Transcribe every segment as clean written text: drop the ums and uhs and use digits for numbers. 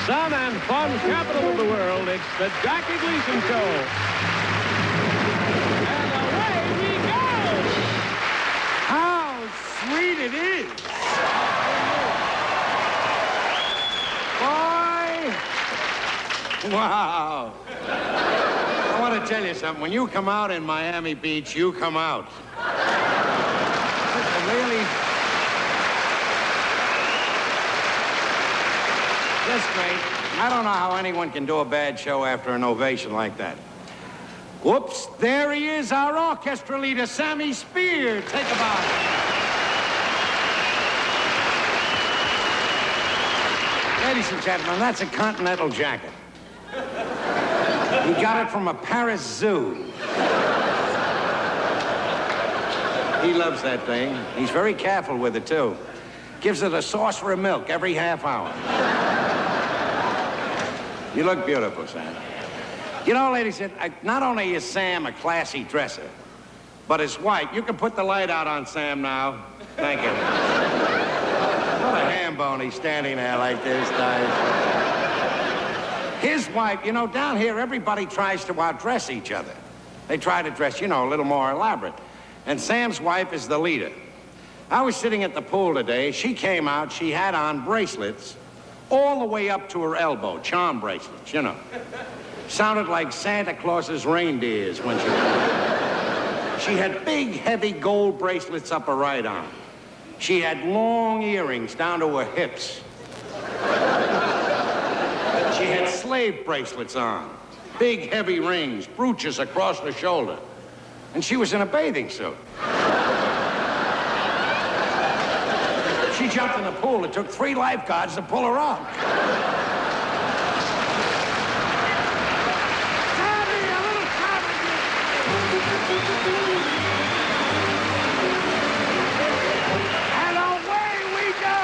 Sun and fun capital of the world, it's the Jackie Gleason Show. And away we go! How sweet it is! Boy! Wow! I want to tell you something. When you come out in Miami Beach, you come out. Really? That's great. I don't know how anyone can do a bad show after an ovation like that. Whoops, there he is, our orchestra leader, Sammy Spear. Take a bow. Ladies and gentlemen, that's a Continental jacket. He got it from a Paris zoo. He loves that thing. He's very careful with it, too. Gives it a saucer of milk every half hour. You look beautiful, Sam. You know, ladies, not only is Sam a classy dresser, but his wife, you can put the light out on Sam now. Thank you. What a ham bone, he's standing there like this, guys. His wife, you know, down here, everybody tries to outdress each other. They try to dress, you know, a little more elaborate. And Sam's wife is the leader. I was sitting at the pool today. She came out. She had on bracelets all the way up to her elbow, charm bracelets, you know. Sounded like Santa Claus's reindeers when she had big, heavy gold bracelets up her right arm. She had long earrings down to her hips. She had slave bracelets on, big, heavy rings, brooches across the shoulder. And she was in a bathing suit. She jumped in the pool. It took 3 lifeguards to pull her up. Tommy, a little Tommy. And away we go.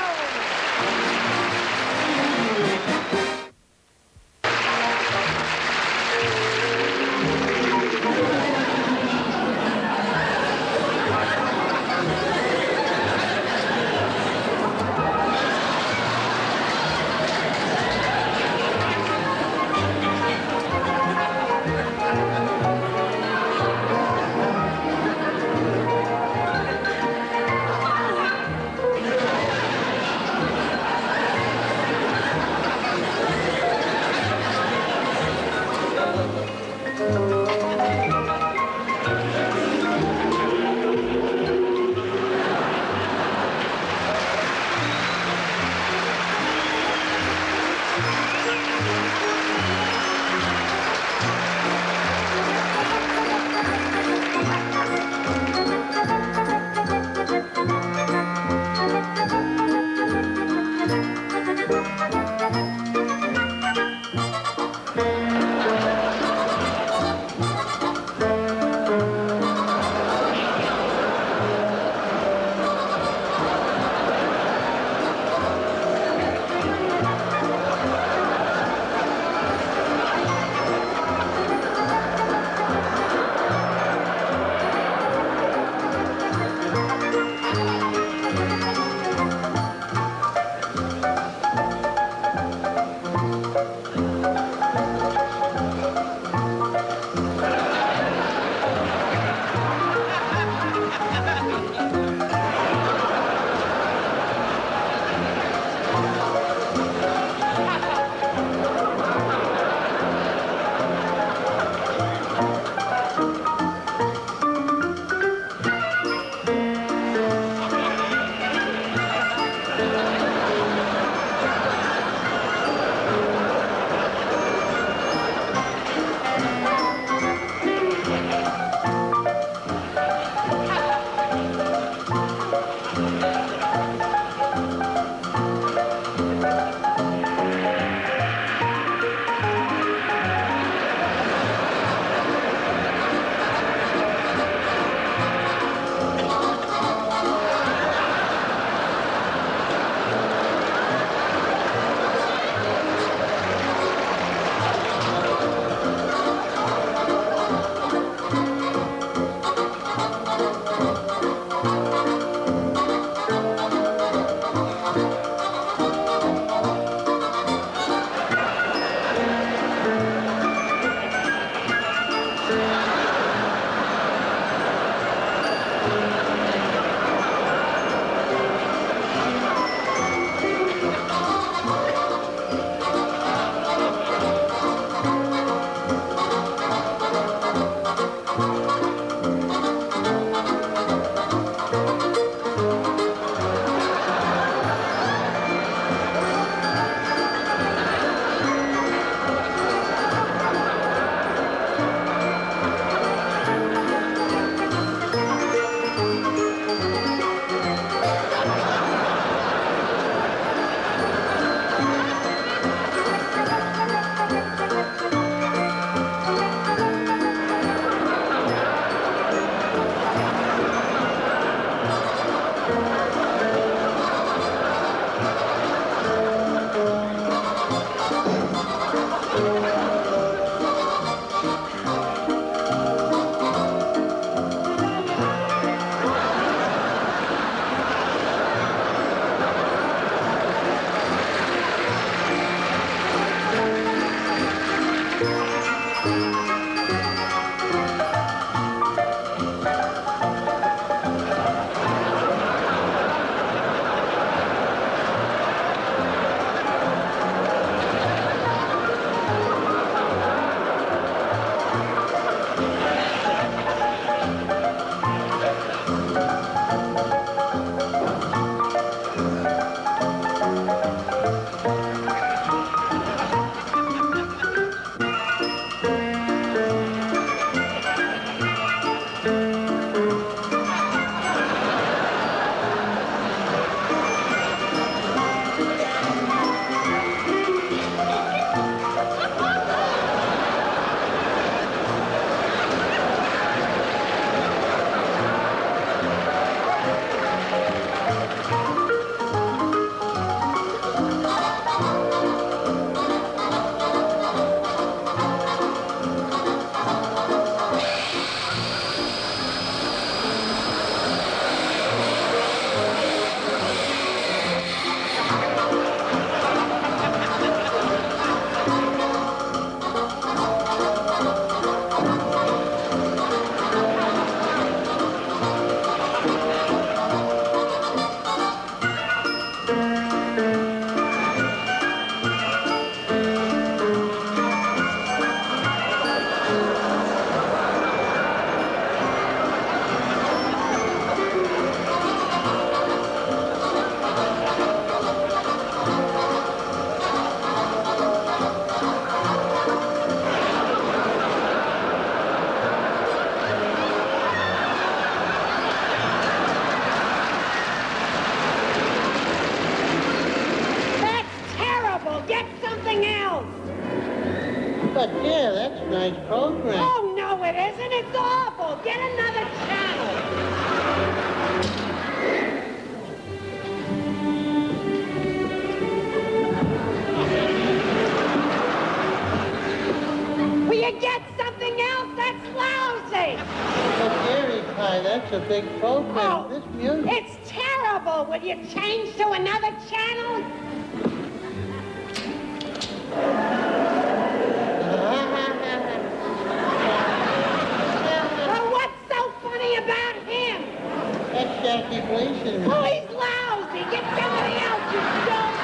But, dear, that's a nice program. Oh, no, it isn't. It's awful. Get another channel. Will you get something else? That's lousy. But, dearie pie, that's a big program. Oh, This music... it's terrible. Will you change to another channel? Well, what's so funny about him? That's Jackie Gleason. Oh, he's lousy. Get somebody else, you dope.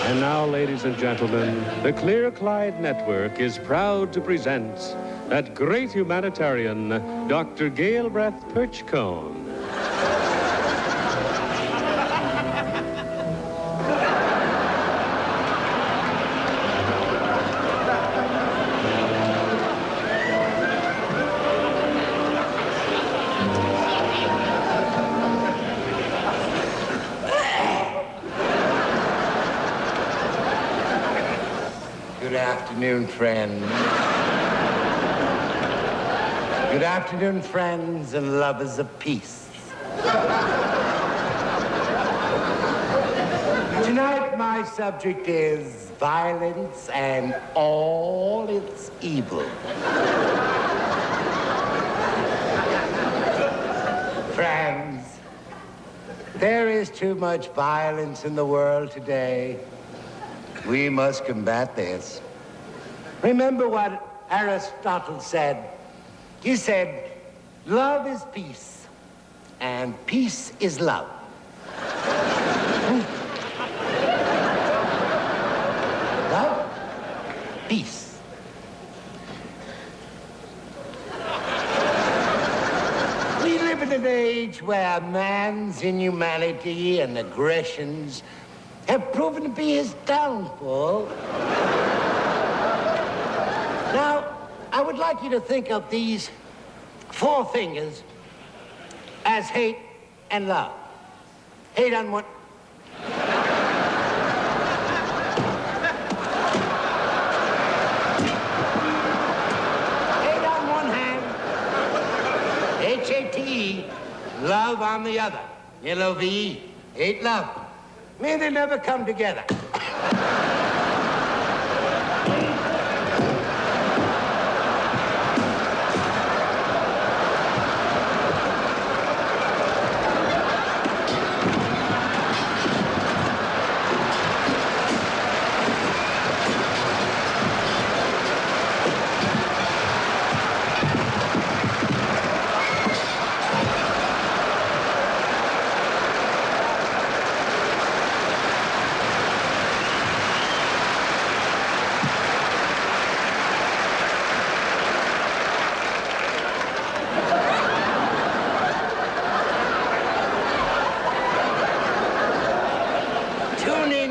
And now, ladies and gentlemen, the Clear Clyde Network is proud to present that great humanitarian, Dr. Galbraith Perchcone. Good afternoon, friends. Good afternoon, friends and lovers of peace. Tonight, my subject is violence and all its evil. Friends, there is too much violence in the world today. We must combat this. Remember what Aristotle said. He said, love is peace, and peace is love. Love, peace. We live in an age where man's inhumanity and aggressions have proven to be his downfall. Now, I would like you to think of these four fingers as hate and love. Hate on one... Hate on one hand, H-A-T-E, love on the other. L-O-V-E, hate, love. May they never come together.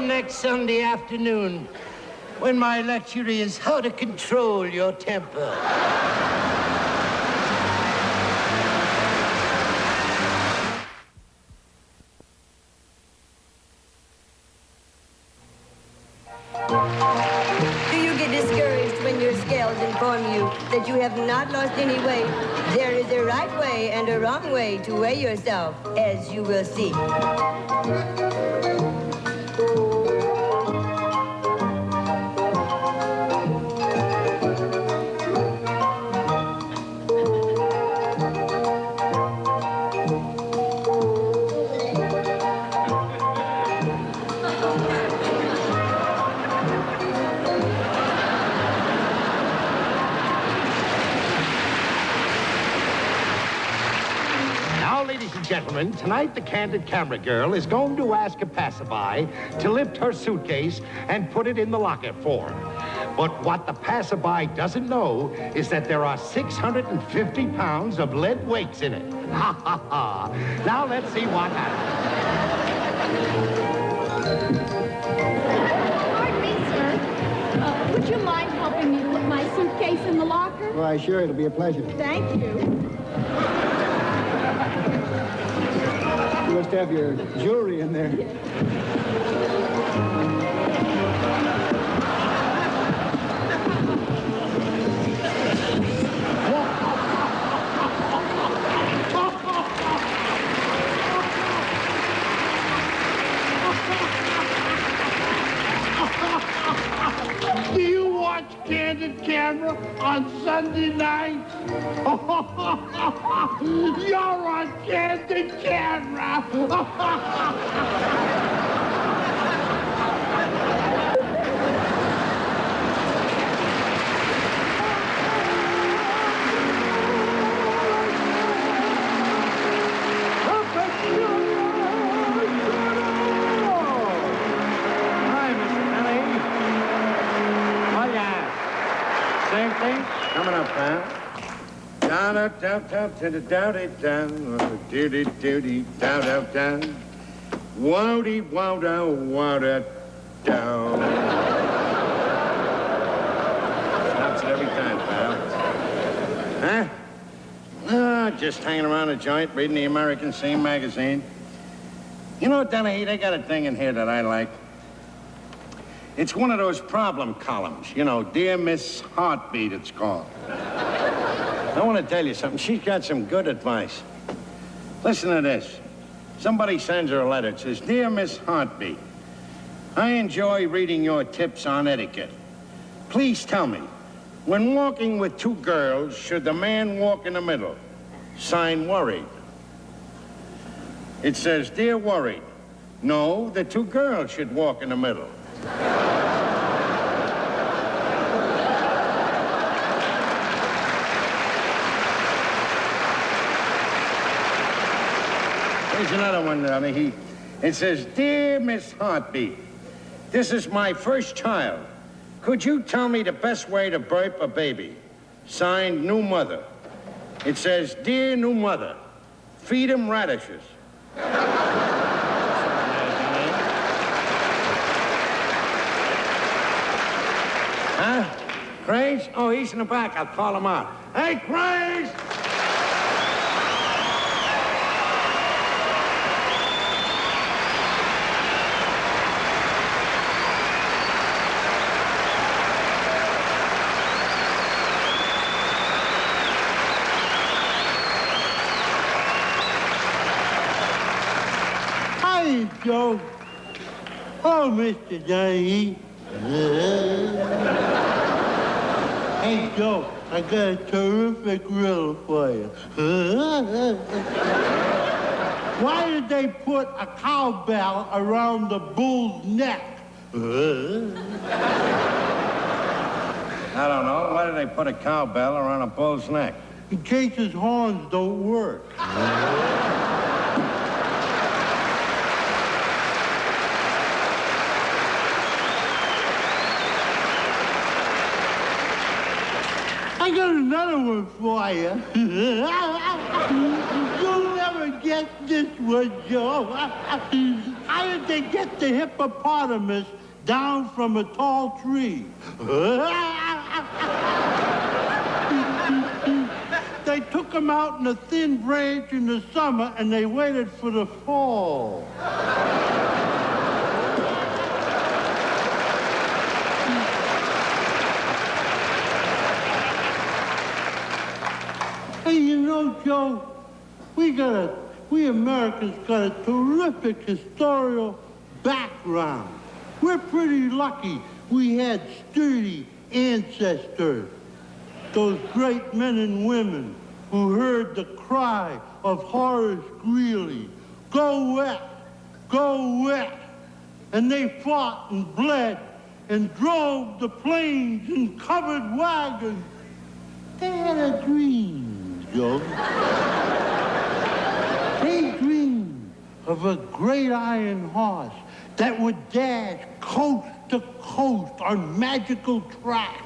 Next Sunday afternoon, when my lecture is how to control your temper. Do you get discouraged when your scales inform you that you have not lost any weight? There is a right way and a wrong way to weigh yourself, as you will see. Ladies and gentlemen, tonight the candid camera girl is going to ask a passerby to lift her suitcase and put it in the locker for her. But what the passerby doesn't know is that there are 650 pounds of lead weights in it. Ha, ha, ha. Now let's see what happens. Pardon me, sir. Would you mind helping me put my suitcase in the locker? Why, sure, it'll be a pleasure. Thank you. must have your jewelry in there. Do you watch Candid Camera on Sunday nights? You're on Candid Camera! Coming up, pal. Down, up, down, down, down, down, down, doody, doody, down, down, down. Wowdy, wow, down, wow, down. Stops it every time, pal. Huh? Oh, just hanging around the joint, reading the American Scene magazine. You know, Dennehy, they got a thing in here that I like. It's one of those problem columns. You know, Dear Miss Heartbeat, it's called. I want to tell you something. She's got some good advice. Listen to this. Somebody sends her a letter. It says, Dear Miss Heartbeat, I enjoy reading your tips on etiquette. Please tell me, when walking with two girls, should the man walk in the middle? Sign, Worried. It says, Dear Worried, no, the two girls should walk in the middle. Here's another one, it says, Dear Miss Heartbeat, this is my first child. Could you tell me the best way to burp a baby? Signed, New Mother. It says, Dear New Mother, feed him radishes. Huh? Craze? Oh, he's in the back. I'll call him out. Hey, Craze! Hi, Joe. Oh, Mr. Dennehy. Hey, Joe, I got a terrific riddle for you. Why did they put a cowbell around the bull's neck? I don't know. Why did they put a cowbell around a bull's neck? In case his horns don't work. I got another one for you. You'll never get this one, Joe. How did they get the hippopotamus down from a tall tree? They took him out in a thin branch in the summer and they waited for the fall. Hey, you know, Joe, we Americans got a terrific historical background. We're pretty lucky we had sturdy ancestors. Those great men and women who heard the cry of Horace Greeley, go west, go west. And they fought and bled and drove the plains in covered wagons. They had a dream. Joe. They dreamed of a great iron horse that would dash coast to coast on magical tracks.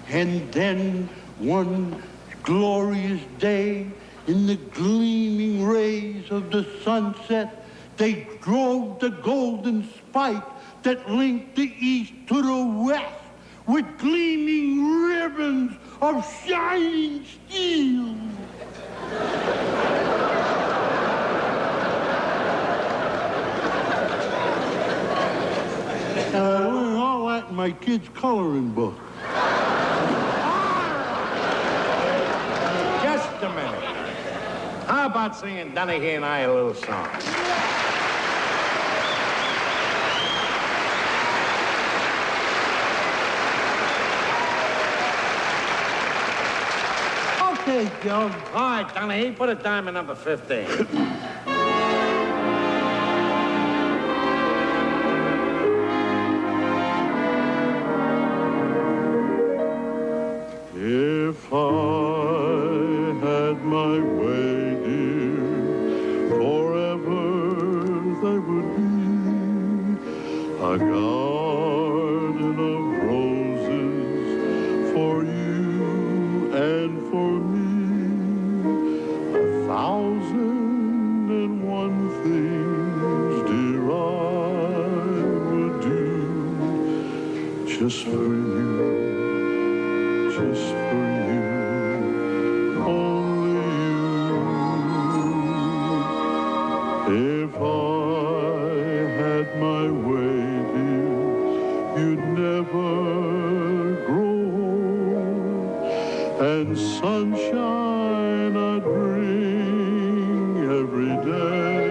And then one glorious day, in the gleaming rays of the sunset, they drove the golden spike that linked the east to the west with gleaming ribbons of shining steel. my kid's coloring book. Just a minute. How about singing Donahue and I a little song? Okay, Joe. All right, Donahue, put a dime in number 15. If I had my way, dear, forever there would be a garden of roses for you and for me. 1,001 things, dear, I would do just for you. Just for you, only you. If I had my way, dear, you'd never grow old. And sunshine I'd bring every day.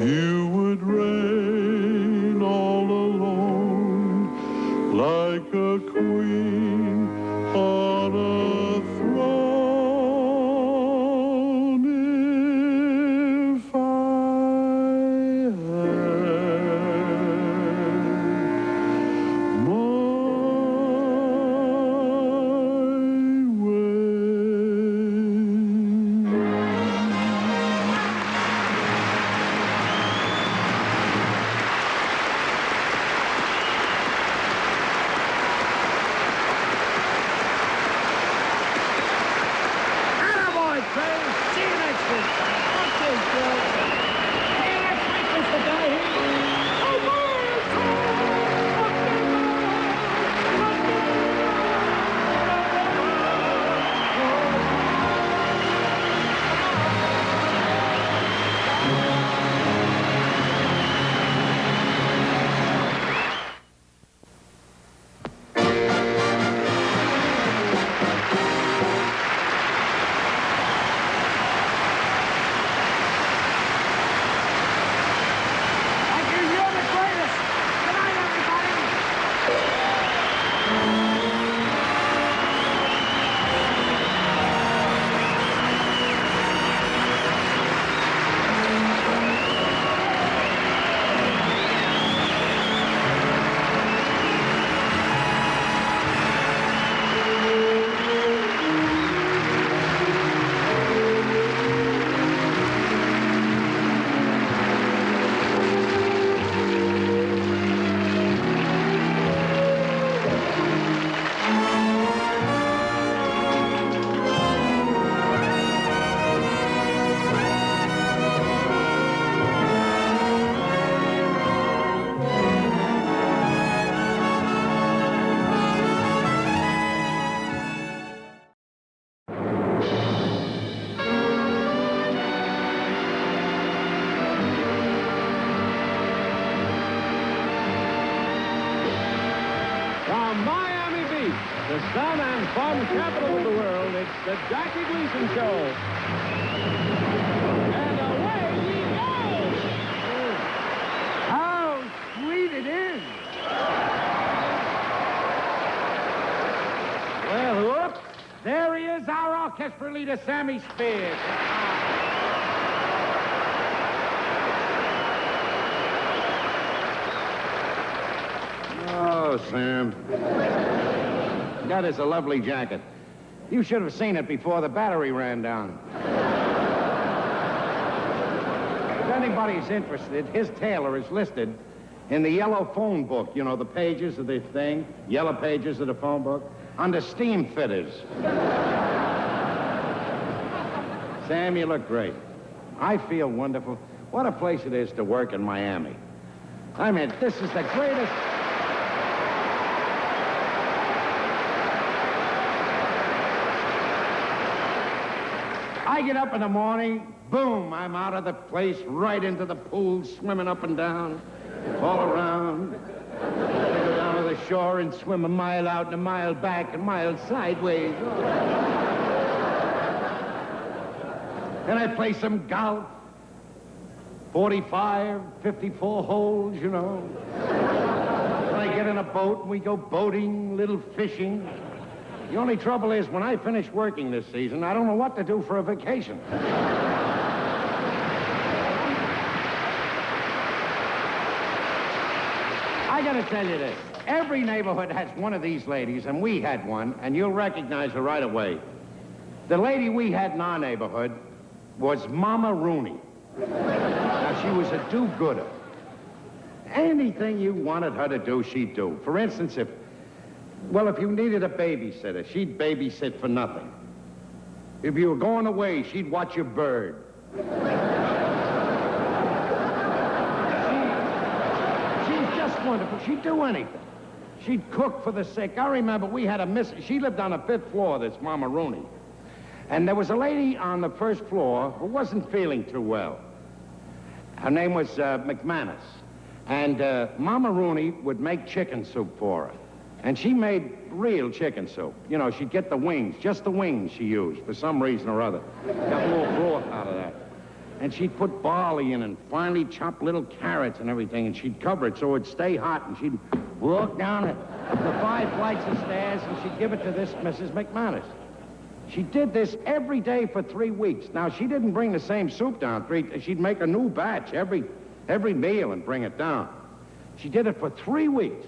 You would reign all alone like a queen on a throne. If I had my way. Attaboy, Trey. See you next week. Okay, Joe. Hey, that's right, Mr. Donahue. From Miami Beach, the sun and fun capital of the world, it's the Jackie Gleason Show. And away we go! How sweet it is. Well, whoops. There he is, our orchestra leader, Sammy Spears. Oh, Sam. That is a lovely jacket. You should have seen it before the battery ran down. If anybody's interested, his tailor is listed in the yellow phone book. You know, the pages of the thing, yellow pages of the phone book, under steam fitters. Sam, you look great. I feel wonderful. What a place it is to work in Miami. I mean, this is the greatest... I get up in the morning, boom, I'm out of the place, right into the pool, swimming up and down. all around. I go down to the shore and swim a mile out and a mile back and a mile sideways. Then I play some golf. 45, 54 holes, you know. Then I get in a boat and we go boating, little fishing. The only trouble is, when I finish working this season, I don't know what to do for a vacation. I gotta tell you this. Every neighborhood has one of these ladies, and we had one, and you'll recognize her right away. The lady we had in our neighborhood was Mama Rooney. Now, she was a do-gooder. Anything you wanted her to do, she'd do. For instance, if you needed a babysitter, she'd babysit for nothing. If you were going away, she'd watch your bird. She's just wonderful. She'd do anything. She'd cook for the sick. I remember we had she lived on the 5th floor, this Mama Rooney. And there was a lady on the 1st floor who wasn't feeling too well. Her name was McManus. And Mama Rooney would make chicken soup for her. And she made real chicken soup. You know, she'd get the wings, just the wings she used for some reason or other. Got a little broth out of that. And she'd put barley in and finely chop little carrots and everything, and she'd cover it so it'd stay hot, and she'd walk down the 5 flights of stairs, and she'd give it to this Mrs. McManus. She did this every day for 3 weeks. Now, she didn't bring the same soup down. She'd make a new batch every meal and bring it down. She did it for 3 weeks.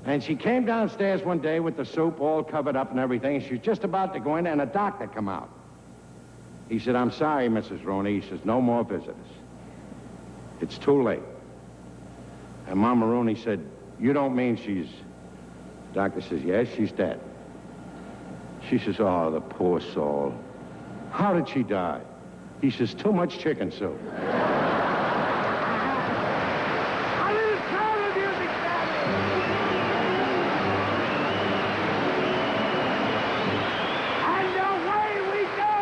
And she came downstairs one day with the soup all covered up and everything, and she was just about to go in, and a doctor come out. He said, "I'm sorry, Mrs. Rooney." He says, "No more visitors. It's too late." And Mama Rooney said, "You don't mean she's..." The doctor says, "Yes, she's dead." She says, "Oh, the poor soul. How did she die?" He says, "Too much chicken soup." A little sound of music, and away we go!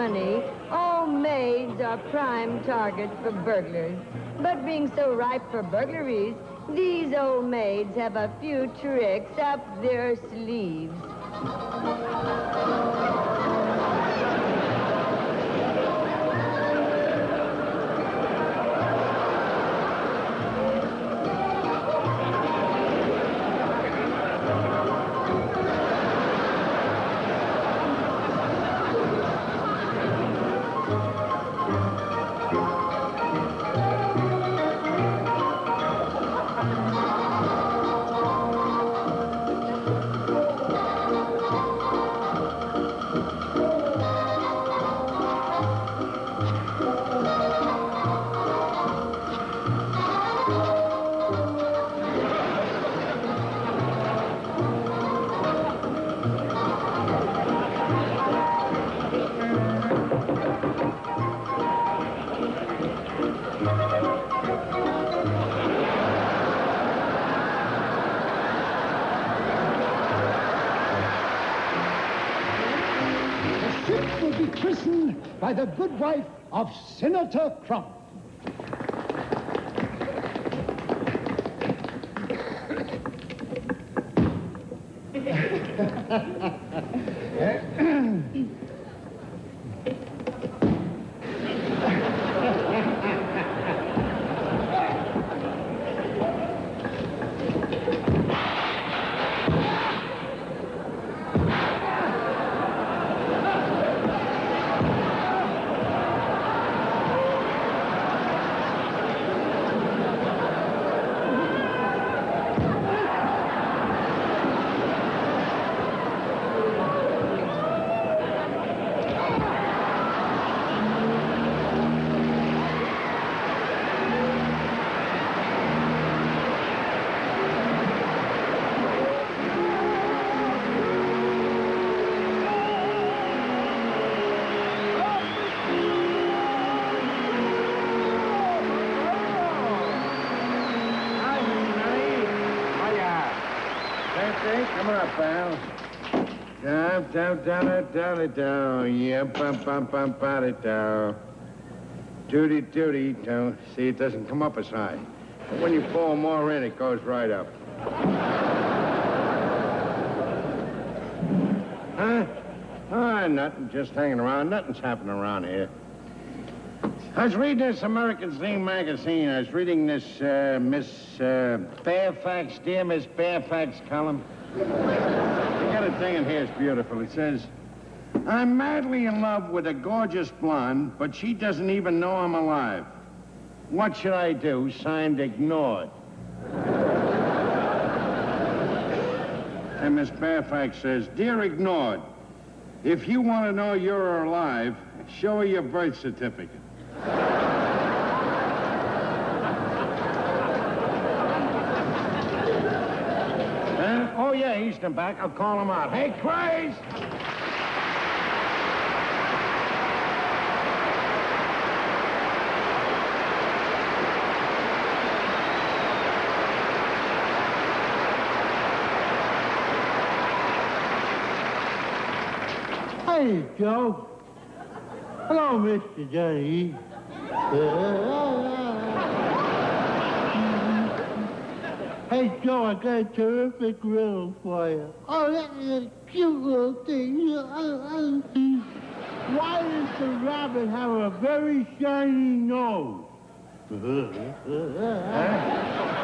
money, all maids are prime targets for burglars. But being so ripe for burglaries, these old maids have a few tricks up their sleeves. By the good wife of Senator Crump. Do. Yeah, bum. Tooty. See, it doesn't come up as high. But when you pour more in, it goes right up. Huh? Oh, nothing. Just hanging around. Nothing's happening around here. I was reading this American Dream magazine. I was reading this Miss Fairfax, Dear Miss Fairfax column. They got a thing in here. It's beautiful. It says, I'm madly in love with a gorgeous blonde, but she doesn't even know I'm alive. What should I do? Signed, ignored. And Miss Fairfax says, Dear ignored, if you want to know you're alive, show her your birth certificate. Oh, yeah, he's come back. I'll call him out. Hey, Craze! Hey, Joe. Hello, Mr. Johnny. Hey, Joe, I got a terrific riddle for you. Oh, that is a cute little thing. Why does the rabbit have a very shiny nose?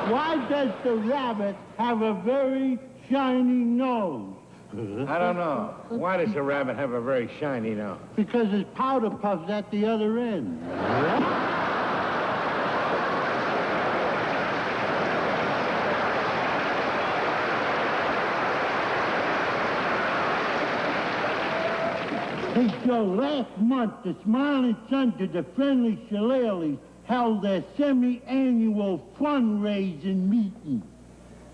Why does the rabbit have a very shiny nose? I don't know. Why does a rabbit have a very shiny nose? Because his powder puff's at the other end. Hey, Joe, last month, the Smiling Sons of the Friendly Shillelaghs held their semi-annual fundraising meeting.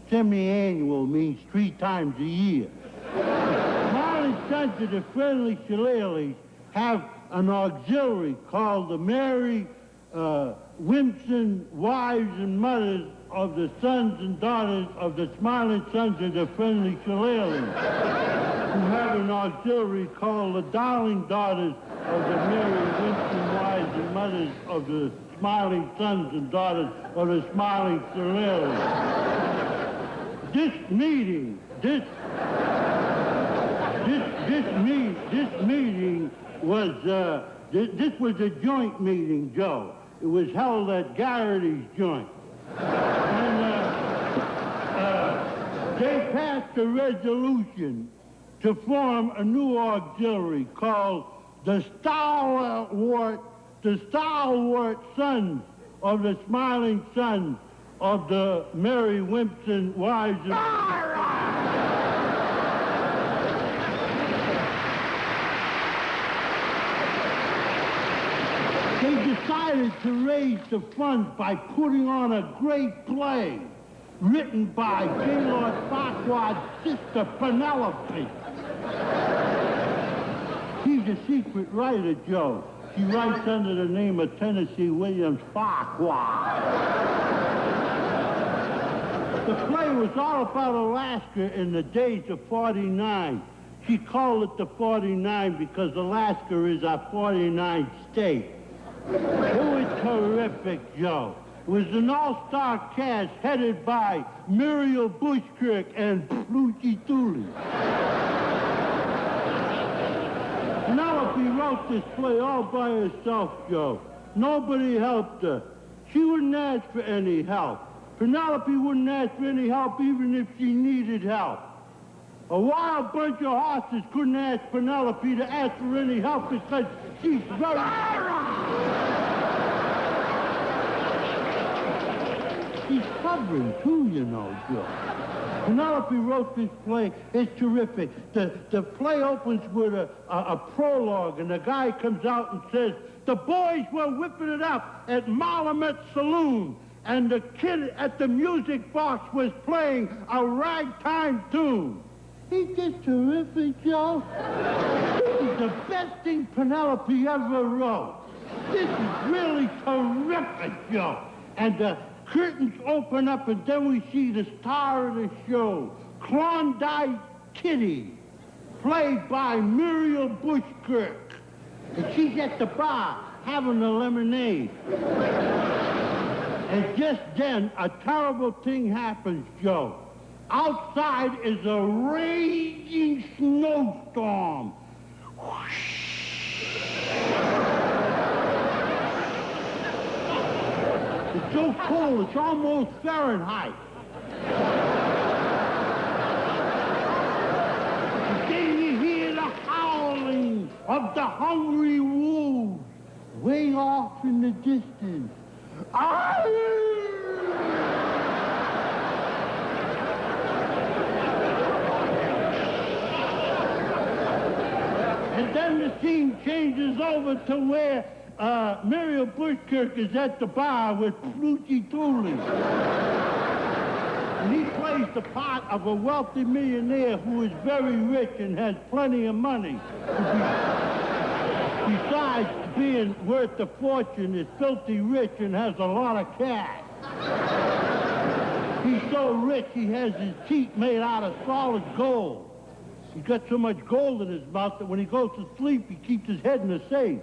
Semi-annual means 3 times a year. Smiling Sons of the Friendly Shillelaghs have an auxiliary called the Mary Wimpson Wives and Mothers of the Sons and Daughters of the Smiling Sons of the Friendly Shillelaghs, who have an auxiliary called the Darling Daughters of the Mary Wimpson Wives and Mothers of the Smiling Sons and Daughters of the Smiling Shillelaghs. This meeting was a joint meeting, Joe. It was held at Garrity's joint. And they passed a resolution to form a new auxiliary called the Stalwart Sons of the Smiling Sons of the Mary Wimpson Wives and... They decided to raise the funds by putting on a great play written by Gaylord Farquhar's sister Penelope. She's a secret writer, Joe. She writes under the name of Tennessee Williams Farquhar. The play was all about Alaska in the days of 49. She called it the 49 because Alaska is our 49th state. It was terrific, Joe. It was an all-star cast headed by Muriel Bushkirk and Flutie Dooley. Penelope wrote this play all by herself, Joe. Nobody helped her. She wouldn't ask for any help. Penelope wouldn't ask for any help even if she needed help. A wild bunch of horses couldn't ask Penelope to ask for any help because she's very... She's stubborn, too, you know, Joe. Penelope wrote this play. It's terrific. The play opens with a prologue, and the guy comes out and says, the boys were whipping it up at Malamet Saloon, and the kid at the music box was playing a ragtime tune. Ain't this terrific, Joe? This is the best thing Penelope ever wrote. This is really terrific, Joe. And the curtains open up, and then we see the star of the show, Klondike Kitty. played by Muriel Bushkirk. And she's at the bar having a lemonade. And just then, a terrible thing happens, Joe. Outside is a raging snowstorm. It's so cold, it's almost Fahrenheit. And then you hear the howling of the hungry wolves way off in the distance. And then the scene changes over to where Muriel Bushkirk is at the bar with Flutie Tooley. And he plays the part of a wealthy millionaire who is very rich and has plenty of money. Besides being worth a fortune, is filthy rich and has a lot of cash. He's so rich, he has his teeth made out of solid gold. He's got so much gold in his mouth that when he goes to sleep, he keeps his head in a safe.